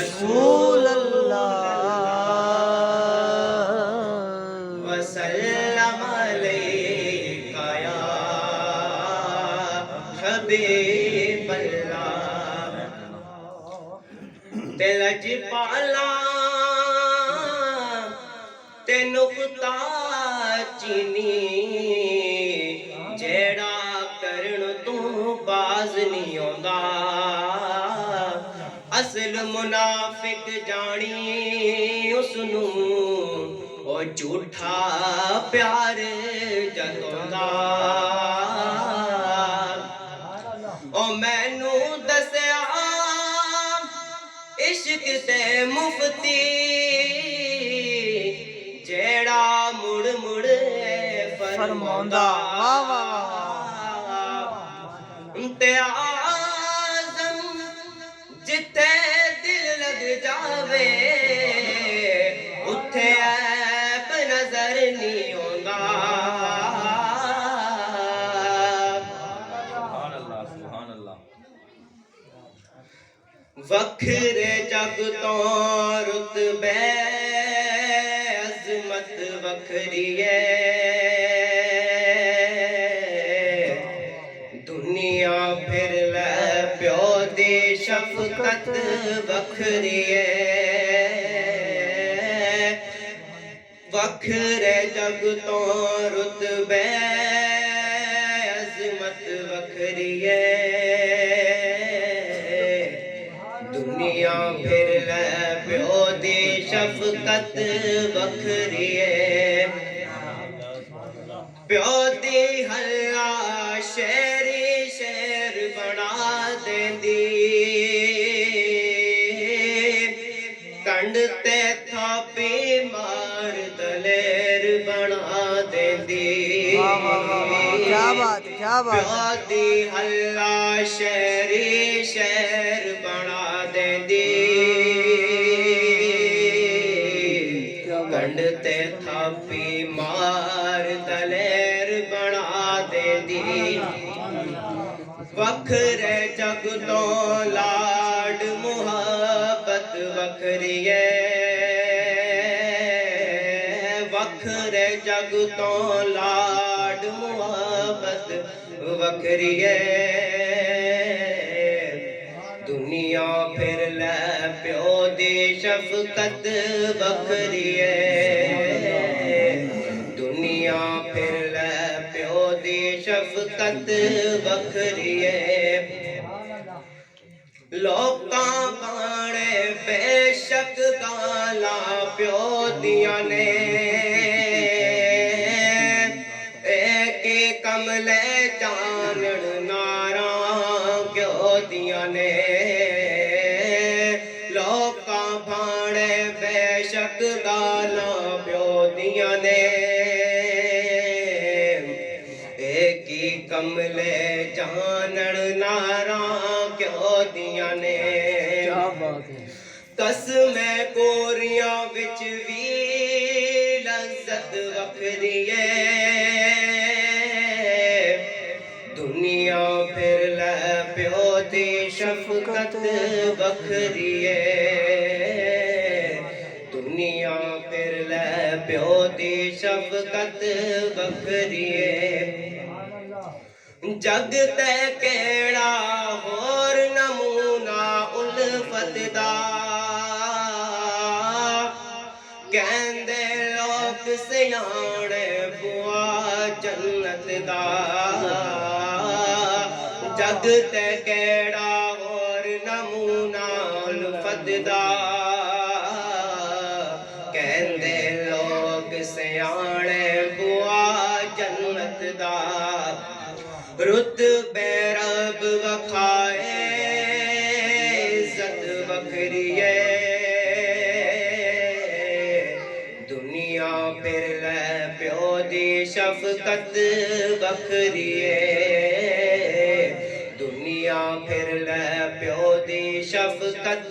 रसूल वसल्लम अलैका या हबीबल्लाह। ते लजपाला ते नुक्ता चीनी जेड़ा करन तू बाज नहीं आंदा। असल मुनाफिक जानी उसनू ओ झूठा प्यार जतोंदा। ओ मैनू दसया इश्क ते मुफ्ती जेड़ा मुड़ मुड़ फरमांदा। वाह वाह ते आज़म जिथे दिल लग जावे उथे ऐब नजर नहीं आंदा। वखरे जग तो रुतबे अजमत वखरी है। दुनिया फिर ले प्यो दी शफकत वखरी है। वखरे जग तो रुतबे अजमत वखरी है। दुनिया फिर ले प्यो दी शफकत वखरी है। प्यो दी हल्ला शेरी शेर बना देंदी। कंड ते थापी मार दलेर बना देंदी। क्या बात क्या बात। प्यो दी हल्ला शेरी शेर बना देंदी। कंड ते थापी मार दलेर बना देंदी। वखरे जग तो लाड मुहब्बत वखरी है। वखरे जग तो लाड मुहब्बत वखरी है। दुनिया फिर ले प्यो दी शफकत वखरी है। दुनिया फिर ले प्यो दी शफकत वखरी है। लोकां बाणे बेशक गाला प्यो दिया ने एक कमले जानन नारा क्यों दिया ने। लोकां बाणे बेशक गाला प्यो दिया ने एक कमले जानन नारा क्यों दिया ने। कसमें कोरियां विच भी लज़्ज़त वखरी है। दुनिया फिर ले प्यो दी शफकत वखरी है। दुनिया फिर ले प्यो दी शफकत वखरी है। जग ते केड़ा होर नमूना उल्फत दा। कहंदे लोक सियाणे बुआ जन्नत दा। जग ते केड़ा होर नमूना उल्फत दा। कहंदे लोक सियाणे बुआ जन्नत दा। रुतबे रब वखाए इज्जत वखरी है। दुनिया फिर ले प्यो दी शफकत वखरी है। दुनिया फिर ले प्यो दी शफकत